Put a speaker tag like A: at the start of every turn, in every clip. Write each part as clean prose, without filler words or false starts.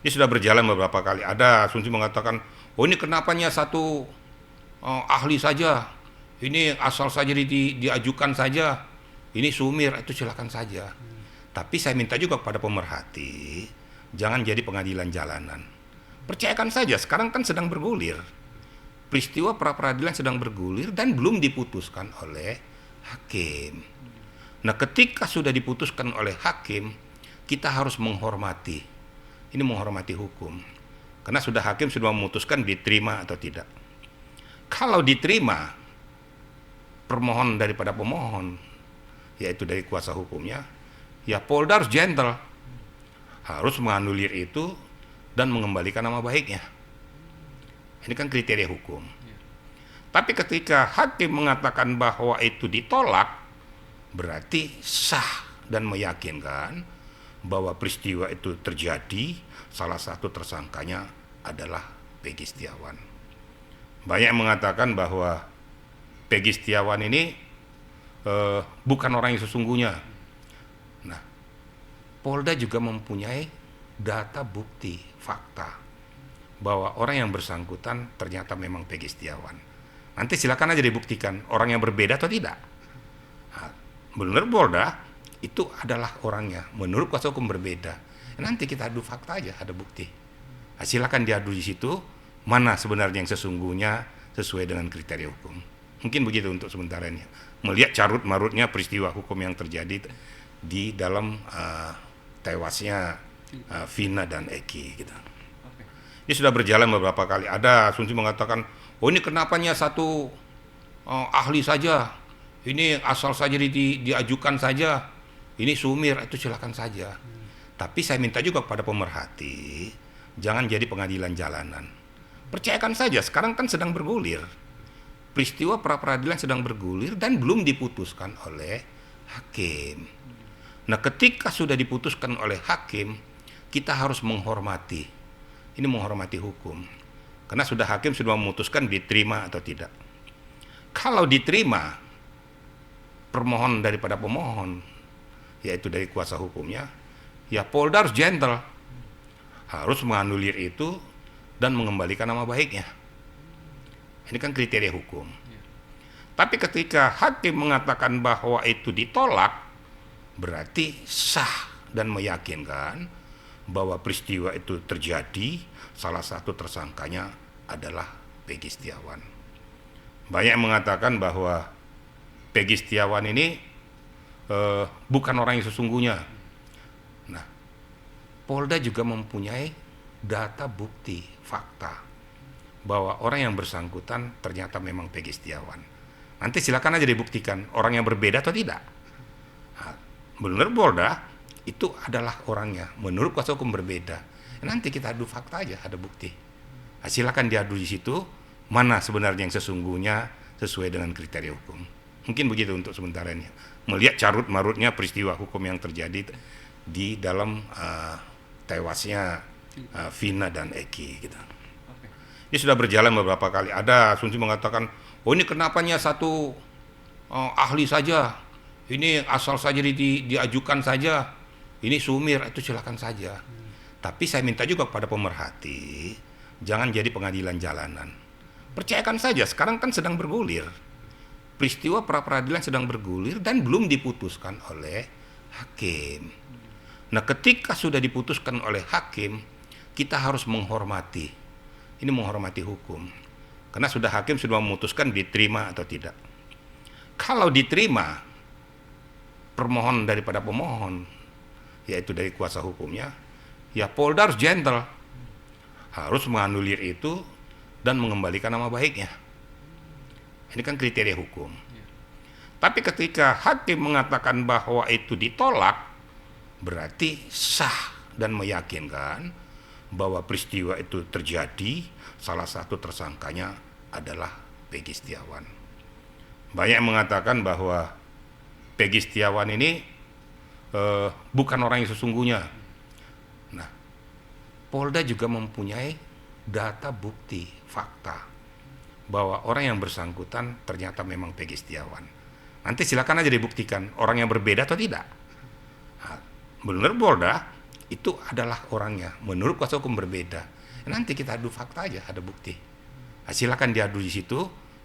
A: Ini sudah berjalan beberapa kali. Ada asumsi mengatakan, oh ini kenapanya satu ahli saja, ini asal saja diajukan saja, ini sumir, itu silakan saja. Tapi saya minta juga kepada pemerhati, jangan jadi pengadilan jalanan. Percayakan saja, sekarang kan sedang bergulir. Peristiwa pra peradilan sedang bergulir dan belum diputuskan oleh hakim. Nah, ketika sudah diputuskan oleh hakim, kita harus menghormati. Ini menghormati hukum. Karena hakim sudah memutuskan diterima atau tidak. Kalau diterima permohonan daripada pemohon, yaitu dari kuasa hukumnya, ya Polda harus gentle. Harus menganulir itu dan mengembalikan nama baiknya. Ini kan kriteria hukum. Tapi ketika hakim mengatakan bahwa itu ditolak, berarti sah dan meyakinkan bahwa peristiwa itu terjadi, salah satu tersangkanya adalah Peggy Setiawan. Banyak yang mengatakan bahwa Peggy Setiawan ini bukan orang yang sesungguhnya. Nah, Polda juga mempunyai data bukti, fakta bahwa orang yang bersangkutan ternyata memang Peggy Setiawan. Nanti silakan aja dibuktikan orang yang berbeda atau tidak. Nah, menurut Polda itu adalah orangnya, menurut kuasa hukum berbeda. Nanti kita adu fakta aja, ada bukti. Nah, silakan diadu di situ mana sebenarnya yang sesungguhnya sesuai dengan kriteria hukum. Mungkin begitu untuk sementara ini. Melihat carut marutnya peristiwa hukum yang terjadi di dalam tewasnya Vina dan Eki gitu. Ini sudah berjalan beberapa kali. Ada asumsi mengatakan, oh ini kenapanya satu ahli saja, ini asal saja diajukan saja, ini sumir, itu silakan saja. Tapi saya minta juga kepada pemerhati, jangan jadi pengadilan jalanan. Percayakan saja, sekarang kan sedang bergulir. Peristiwa pra peradilan sedang bergulir dan belum diputuskan oleh hakim. Nah, ketika sudah diputuskan oleh hakim, kita harus menghormati. Ini menghormati hukum. Karena hakim sudah memutuskan diterima atau tidak. Kalau diterima permohonan daripada pemohon, yaitu dari kuasa hukumnya, ya Polda harus gentle. Harus menganulir itu dan mengembalikan nama baiknya. Ini kan kriteria hukum. Tapi ketika hakim mengatakan bahwa itu ditolak, berarti sah dan meyakinkan bahwa peristiwa itu terjadi, salah satu tersangkanya adalah Peggy Setiawan. Banyak yang mengatakan bahwa Peggy Setiawan ini bukan orang yang sesungguhnya. Nah, Polda juga mempunyai data bukti, fakta bahwa orang yang bersangkutan ternyata memang Peggy Setiawan. Nanti silakan aja dibuktikan orang yang berbeda atau tidak. Nah, menurut Polda itu adalah orangnya, menurut kuasa hukum berbeda. Nanti kita adu fakta aja, ada bukti. Nah, silakan diadu di situ mana sebenarnya yang sesungguhnya sesuai dengan kriteria hukum. Mungkin begitu untuk sementara ini. Melihat carut marutnya peristiwa hukum yang terjadi di dalam tewasnya Vina dan Eki gitu. Ini sudah berjalan beberapa kali. Ada asumsi mengatakan, oh ini kenapanya satu ahli saja, ini asal saja diajukan saja, ini sumir, itu silakan saja. Tapi saya minta juga kepada pemerhati, jangan jadi pengadilan jalanan. Percayakan saja, sekarang kan sedang bergulir. Peristiwa pra peradilan sedang bergulir dan belum diputuskan oleh hakim. Nah, ketika sudah diputuskan oleh hakim, kita harus menghormati. Ini menghormati hukum. Karena hakim sudah memutuskan diterima atau tidak. Kalau diterima permohonan daripada pemohon, yaitu dari kuasa hukumnya, ya Polda harus gentle. Harus menganulir itu dan mengembalikan nama baiknya. Ini kan kriteria hukum. Tapi ketika hakim mengatakan bahwa itu ditolak, berarti sah dan meyakinkan bahwa peristiwa itu terjadi, salah satu tersangkanya adalah Peggy Setiawan. Banyak yang mengatakan bahwa Peggy Setiawan ini bukan orang yang sesungguhnya. Nah, Polda juga mempunyai data bukti, fakta bahwa orang yang bersangkutan ternyata memang Peggy Setiawan. Nanti silakan aja dibuktikan orang yang berbeda atau tidak. Nah, menurut Polda itu adalah orangnya. Menurut kuasa hukum berbeda. Nanti kita adu fakta aja, ada bukti. Nah, silakan diadu di situ,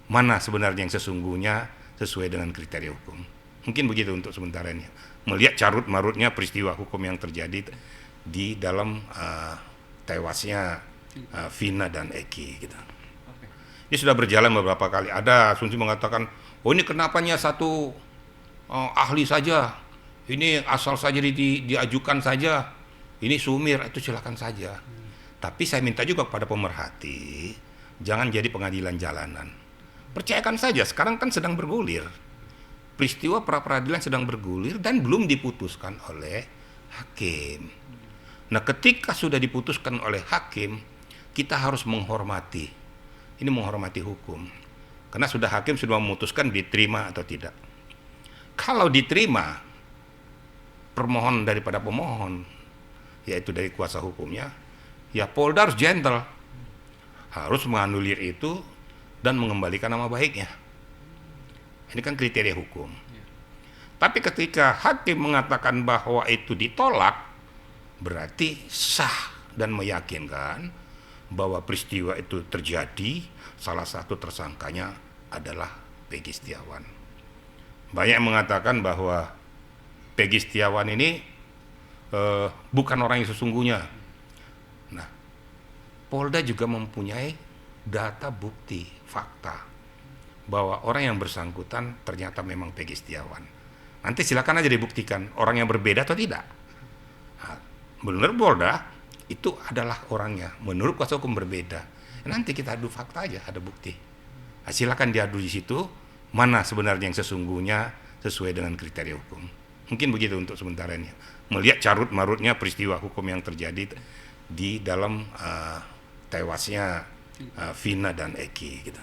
A: mana sebenarnya yang sesungguhnya sesuai dengan kriteria hukum. Mungkin begitu untuk sementara ini. Melihat carut marutnya peristiwa hukum yang terjadi di dalam tewasnya Vina dan Eki gitu. Ini sudah berjalan beberapa kali. Ada asumsi mengatakan, oh ini kenapanya satu ahli saja, ini asal saja diajukan saja, ini sumir, itu silakan saja. Tapi saya minta juga kepada pemerhati, jangan jadi pengadilan jalanan. Percayakan saja, sekarang kan sedang bergulir. Peristiwa pra-peradilan sedang bergulir dan belum diputuskan oleh hakim. Nah, ketika sudah diputuskan oleh hakim, kita harus menghormati. Ini menghormati hukum. Karena hakim sudah memutuskan diterima atau tidak. Kalau diterima permohonan daripada pemohon, yaitu dari kuasa hukumnya, ya Polda harus gentle. Harus menganulir itu dan mengembalikan nama baiknya. Ini kan kriteria hukum. Tapi ketika hakim mengatakan bahwa itu ditolak, berarti sah dan meyakinkan bahwa peristiwa itu terjadi, salah satu tersangkanya adalah Peggy Setiawan. Banyak yang mengatakan bahwa Peggy Setiawan ini bukan orang yang sesungguhnya. Nah, Polda juga mempunyai data bukti, fakta bahwa orang yang bersangkutan ternyata memang Peggy Setiawan. Nanti silakan aja dibuktikan orang yang berbeda atau tidak. Nah, menurut Polda itu adalah orangnya, menurut kuasa hukum berbeda. Nanti kita adu fakta aja, ada bukti. Nah, silakan diadu di situ, mana sebenarnya yang sesungguhnya sesuai dengan kriteria hukum. Mungkin begitu untuk sementara ini. Melihat carut marutnya peristiwa hukum yang terjadi di dalam tewasnya Vina dan Eki gitu.